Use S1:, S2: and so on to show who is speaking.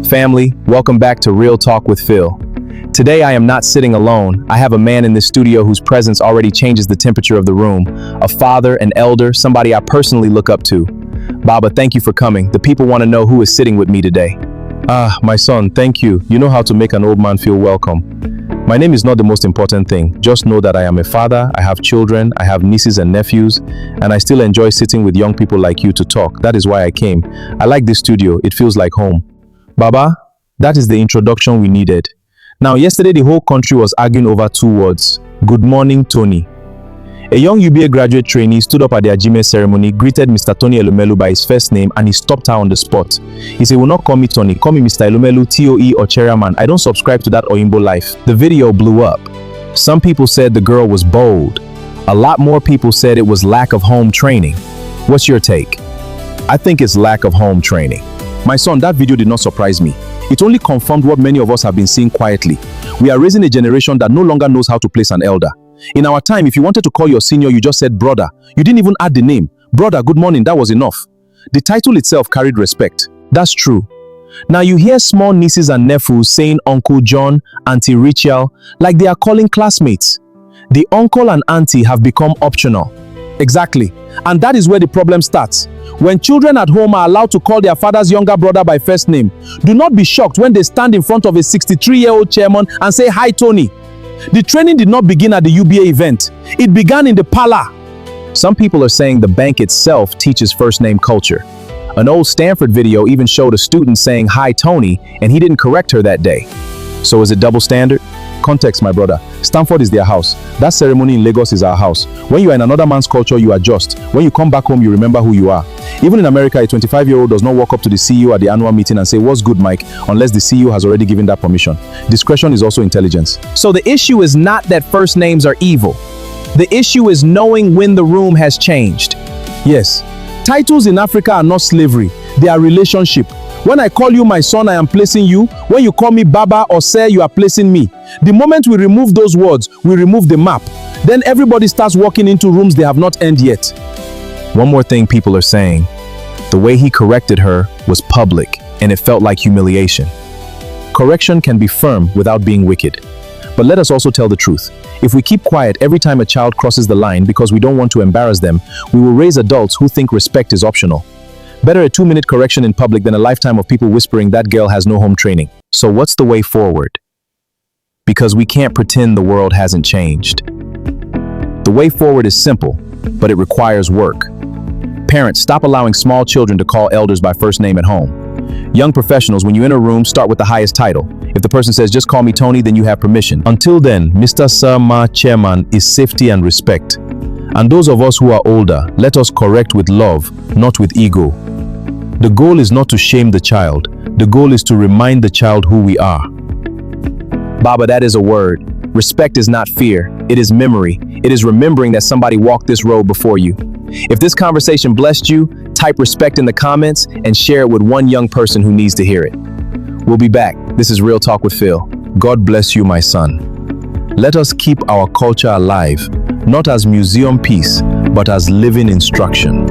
S1: Family, welcome back to Real Talk with Phil. Today I am not sitting alone. I have a man in this studio whose presence already changes the temperature of the room. A father, an elder, somebody I personally look up to. Baba, thank you for coming. The people want to know who is sitting with me today. My son, thank you. You know how to make an old man feel welcome. My name is not the most important thing. Just know that I am a father, I have children, I have nieces and nephews, and I still enjoy sitting with young people like you to talk. That is why I came. I like this studio. It feels like home. Baba, that is the introduction we needed. Now, yesterday the whole country was arguing over two words. Good morning, Tony. A young UBA graduate trainee stood up at the Ajime ceremony, greeted Mr. Tony Elumelu by his first name, and he stopped her on the spot. He said, "Will not call me Tony, call me Mr. Elumelu, TOE or chairman. I don't subscribe to that Oyinbo life." The video blew up. Some people said the girl was bold. A lot more people said it was lack of home training. What's your take? I think it's lack of home training. My son, that video did not surprise me. It only confirmed what many of us have been seeing quietly. We are raising a generation that no longer knows how to place an elder. In our time, if you wanted to call your senior, you just said brother. You didn't even add the name. Brother, good morning, that was enough. The title itself carried respect. That's true. Now you hear small nieces and nephews saying Uncle John, Auntie Racheal, like they are calling classmates. The uncle and auntie have become optional. Exactly. And that is where the problem starts. When children at home are allowed to call their father's younger brother by first name, do not be shocked when they stand in front of a 63-year-old chairman and say, "Hi, Tony." The training did not begin at the UBA event. It began in the parlor. Some people are saying the bank itself teaches first name culture. An old Stanford video even showed a student saying, "Hi, Tony," and he didn't correct her that day. So is it double standard? Context, my brother. Stanford is their house. That ceremony in Lagos is our house. When you are in another man's culture, you adjust. When you come back home, you remember who you are. Even in America, a 25-year-old does not walk up to the CEO at the annual meeting and say, "What's good, Mike?" unless the CEO has already given that permission. Discretion is also intelligence. So the issue is not that first names are evil. The issue is knowing when the room has changed. Yes, titles in Africa are not slavery. They are relationship. When I call you my son, I am placing you. When you call me Baba or Sir, you are placing me. The moment we remove those words, we remove the map. Then everybody starts walking into rooms they have not earned yet. One more thing people are saying. The way he corrected her was public, and it felt like humiliation. Correction can be firm without being wicked. But let us also tell the truth. If we keep quiet every time a child crosses the line because we don't want to embarrass them, we will raise adults who think respect is optional. Better a 2-minute correction in public than a lifetime of people whispering that girl has no home training. So what's the way forward? Because we can't pretend the world hasn't changed. The way forward is simple, but it requires work. Parents, stop allowing small children to call elders by first name at home. Young professionals, when you enter a room, start with the highest title. If the person says, "Just call me Tony," then you have permission. Until then, Mr. Sir, Ma, Chairman is safety and respect. And those of us who are older, let us correct with love, not with ego. The goal is not to shame the child. The goal is to remind the child who we are. Baba, that is a word. Respect is not fear. It is memory. It is remembering that somebody walked this road before you. If this conversation blessed you, type respect in the comments and share it with one young person who needs to hear it. We'll be back. This is Real Talk with Phil. God bless you, my son. Let us keep our culture alive, not as museum piece, but as living instruction.